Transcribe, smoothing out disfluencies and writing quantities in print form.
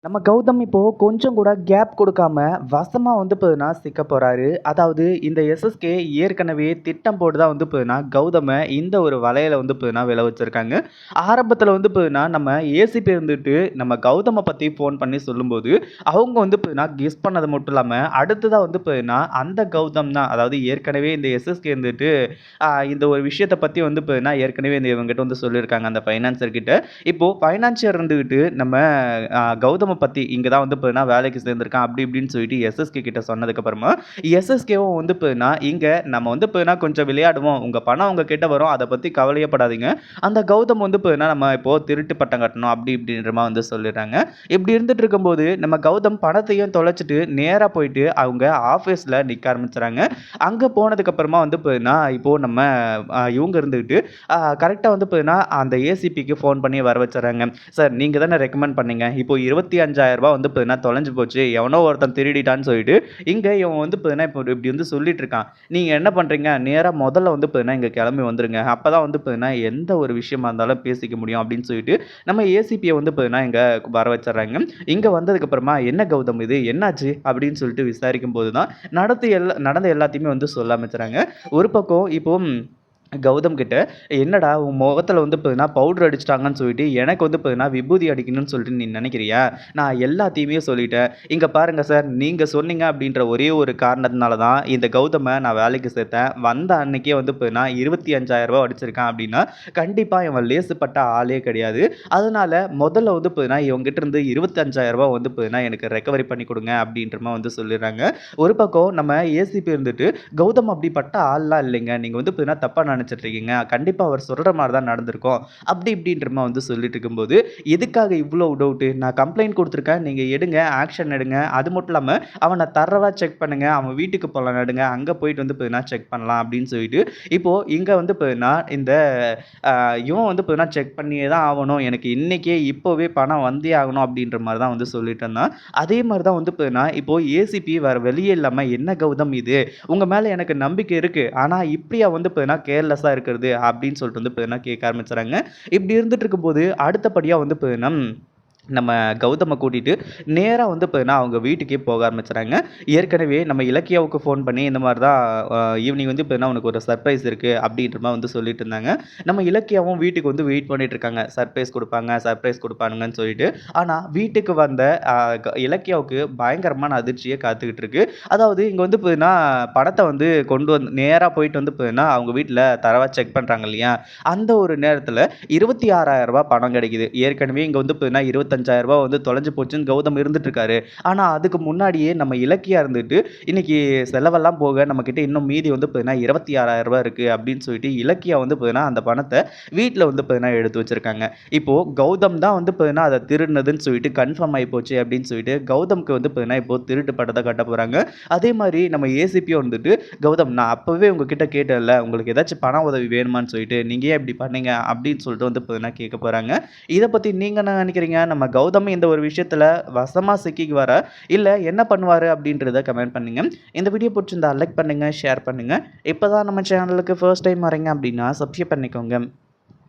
நம்ம கௌதம் இப்போ கொஞ்சம் கூட கேப் கொடுக்காம வசமா சிக்க போறாரு. அதாவது இந்த எஸ்எஸ்கே ஏற்கனவே திட்டம் போட்டு தான் கௌதம இந்த ஒரு வலையில விழ வச்சிருக்காங்க. ஆரம்பத்துல நம்ம ஏசிபி இருந்துட்டு நம்ம கௌதம பத்தி ஃபோன் பண்ணி சொல்லும்போது, அவங்க கெஸ் பண்ணது மட்டும் இல்லாம, அடுத்ததா அந்த கௌதம் தான், அதாவது ஏற்கனவே இந்த எஸ்எஸ்கே இருந்துட்டு இந்த ஒரு விஷயத்த பத்தி ஏற்கனவே இவங்ககிட்ட சொல்லியிருக்காங்க அந்த ஃபைனான்சர் கிட்ட. இப்போ ஃபைனான்சியர் இருந்துகிட்டு நம்ம கௌதம பத்தி இங்க தான் வேலைக்கு சேர்ந்திருக்கான் அப்படி இப்படின்னு சொல்லிட்டு எஸ்எஸ்கே கிட்ட சொன்னதுக்கு அப்புறமா எஸ்எஸ்கேவும் இங்க நம்ம கொஞ்சம் விளையாடுவோம், உங்க பணம் உங்க கிட்ட வரும், அதை பத்தி கவலையப்படாதீங்க, அந்த கௌதம் நம்ம இப்போ திருட்டு பட்டம் கட்டணும் அப்படி இப்படின்ற மாதிரி சொல்லிடுறாங்க. இப்படி இருந்துட்டு இருக்கும்போது நம்ம கௌதம் பணத்தையும் தொலைச்சிட்டு நேரா போயிட்டு அவங்க ஆபீஸ்ல நிக்க ஆரம்பிச்சுறாங்க. அங்க போனதுக்கு அப்புறமா இப்போ நம்ம இவங்க இருந்துகிட்டு கரெக்டா அந்த ஏசிபிக்கு ஃபோன் பண்ணி வர வச்சுறாங்க. சார் நீங்க தானே ரெக்கமெண்ட் பண்ணீங்க, இப்போ 25,000 ரூபாய் தொலைஞ்சு போச்சு, எவனோ ஒருத்தன் திருடிட்டான்னு சொல்லிட்டு இங்க இவன் இப்போ இப்படி சொல்லிட்டு இருக்கான். நீங்க என்ன பண்றீங்க, நேரா முதல்ல இங்க கிளம்பி வந்துருங்க, அப்பதான் எந்த ஒரு விஷயமா இருந்தாலும் பேசிக்க முடியும் அப்படின்னு சொல்லிட்டு நம்ம ஏசிபியை இங்க வர வச்சிடறாங்க. இங்க வந்ததுக்கு அப்புறமா என்ன கௌதம் இது என்னாச்சு அப்படின்னு சொல்லிட்டு விசாரிக்கும் போதுதான் நடந்த எல்லாத்தையுமே சொல்ல ஆரம்பிச்சுறாங்க. ஒரு பக்கம் இப்போ கௌதம் கிட்ட என்னடா உன் முகத்துல பவுடர் அடிச்சிட்டாங்கன்னு சொல்லிட்டு எனக்கு விபூதி அடிக்கணும்னு சொல்லிட்டு நீ நினைக்கிறியா, நான் எல்லாத்தையுமே சொல்லிட்டேன், இங்க பாருங்க சார், நீங்க சொன்னீங்க அப்படின்ற ஒரே ஒரு காரணத்தினால தான் இந்த கௌதம நான் வேலைக்கு சேர்த்தேன். வந்த அன்னைக்கே 25,000 ரூபாய் அடிச்சிருக்கான் அப்படின்னா கண்டிப்பா இவன் லேசுப்பட்ட ஆளே கிடையாது. அதனால முதல்ல இவங்ககிட்ட இருந்து 25,000 ரூபாய் எனக்கு ரெக்கவரி பண்ணி கொடுங்க அப்படின்ற மாதிரி சொல்லிடுறாங்க. ஒரு பக்கம் நம்ம ஏசிபி இருந்துட்டு கௌதம் அப்படிப்பட்ட ஆள்லாம் இல்லைங்க, நீங்க தப்பா நினைச்சிட்டு இருக்கீங்க, கண்டிப்பா அவர் சொல்ற மாதிரி தான் நடந்திருக்கும் அப்படி இப்படின்றமா சொல்லிட்டு இருக்கும்போது, எதுக்காக இவ்வளவு டவுட், நான் கம்ப்ளைண்ட் கொடுத்துருக்கேன், நீங்க எடுங்க, ஆக்ஷன் எடுங்க, அது மட்டும் இல்லாம அவனை தரவா செக் பண்ணுங்க, அவன் வீட்டுக்கு போலாம் நடுங்க, அங்க போயிட்டு செக் பண்ணலாம் அப்படின்னு சொல்லிட்டு இப்போ இங்க இந்த இவன் செக் பண்ணியே தான் ஆகணும், எனக்கு இன்னைக்கே இப்போவே பணம் வந்தே ஆகணும் அப்படின்ற மாதிரி தான் சொல்லிட்டு இருந்தான். அதே மாதிரி தான் இப்போ ஏசிபி வேற வெளியே இல்லாம என்ன கௌதம் இது, உங்க மேல எனக்கு நம்பிக்கை இருக்கு, ஆனா இப்படியா கேர்லெஸ்ஸா இருக்கிறது அப்படின்னு சொல்லிட்டு கேட்க ஆரம்பிச்சுறாங்க. இப்படி இருந்துட்டு இருக்கும்போது அடுத்தபடியா நம்ம கௌதம கூட்டிட்டு நேரா அவங்க வீட்டுக்கே போக ஆரம்பிச்சுறாங்க. ஏற்கனவே நம்ம இலக்கியாவுக்கு ஃபோன் பண்ணி இந்த மாதிரி தான் ஈவினிங் உனக்கு ஒரு சர்ப்ரைஸ் இருக்கு அப்படின்ற மாதிரி சொல்லிட்டு இருந்தாங்க. நம்ம இலக்கியாவும் வீட்டுக்கு வெயிட் பண்ணிட்டு இருக்காங்க, சர்ப்ரைஸ் கொடுப்பாங்க சர்ப்ரைஸ் கொடுப்பானுங்கன்னு சொல்லிட்டு. ஆனா வீட்டுக்கு வந்த இலக்கியாவுக்கு பயங்கரமான அதிர்ச்சியை காத்துக்கிட்டு இருக்கு. அதாவது இங்க பணத்தை கொண்டு வந்து நேரா போயிட்டு அவங்க வீட்டில் தரவா செக் பண்றாங்க இல்லையா, அந்த ஒரு நேரத்தில் 26,000 ரூபாய் பணம் கிடைக்குது. ஏற்கனவே இங்க 25,000 ரூபாய் தொலைஞ்சு போச்சுன்னு கௌதம் இருந்துட்டு இருக்காரு. ஆனா அதுக்கு முன்னாடியே நம்ம இலக்கியா இருந்துட்டு இன்னைக்கு செலவெல்லாம் போக நம்ம கிட்ட இன்னும் மீதி 26,000 ரூபாய் இருக்கு அப்படின்னு சொல்லிட்டு இலக்கியா அந்த பணத்தை வீட்டில் எடுத்து வச்சிருக்காங்க. இப்போ கௌதம் தான் அதை திருடுனதுன்னு சொல்லிட்டு கன்ஃபார்ம் ஆகி போச்சு அப்படின்னு சொல்லிட்டு கௌதம்க்கு இப்போ திருட்டு படத்தை கட்ட போறாங்க. அதே மாதிரி நம்ம ஏசிபியும் கௌதம், நான் அப்பவே உங்ககிட்ட கேட்டேன்ல, உங்களுக்கு ஏதாச்சும் பண உதவி வேணுமான்னு சொல்லிட்டு, நீங்க ஏன் இப்படி பண்ணீங்க அப்படின்னு சொல்லிட்டு கேட்க போறாங்க. இதை பத்தி நீங்க என்ன நினைக்கிறீங்க, நம்ம கௌதம் இந்த ஒரு விஷயத்துல வசமா சிக்கிக்குவாரா, இல்ல என்ன பண்ணுவாரு அப்படின்றத கமெண்ட் பண்ணுங்க. இந்த வீடியோ பிடிச்சிருந்தா லைக் பண்ணுங்க, ஷேர் பண்ணுங்க. இப்பதான் நம்ம சேனலுக்கு ஃபர்ஸ்ட் டைம் வரீங்க அப்படின்னா சப்ஸ்கிரைப் பண்ணிக்கோங்க.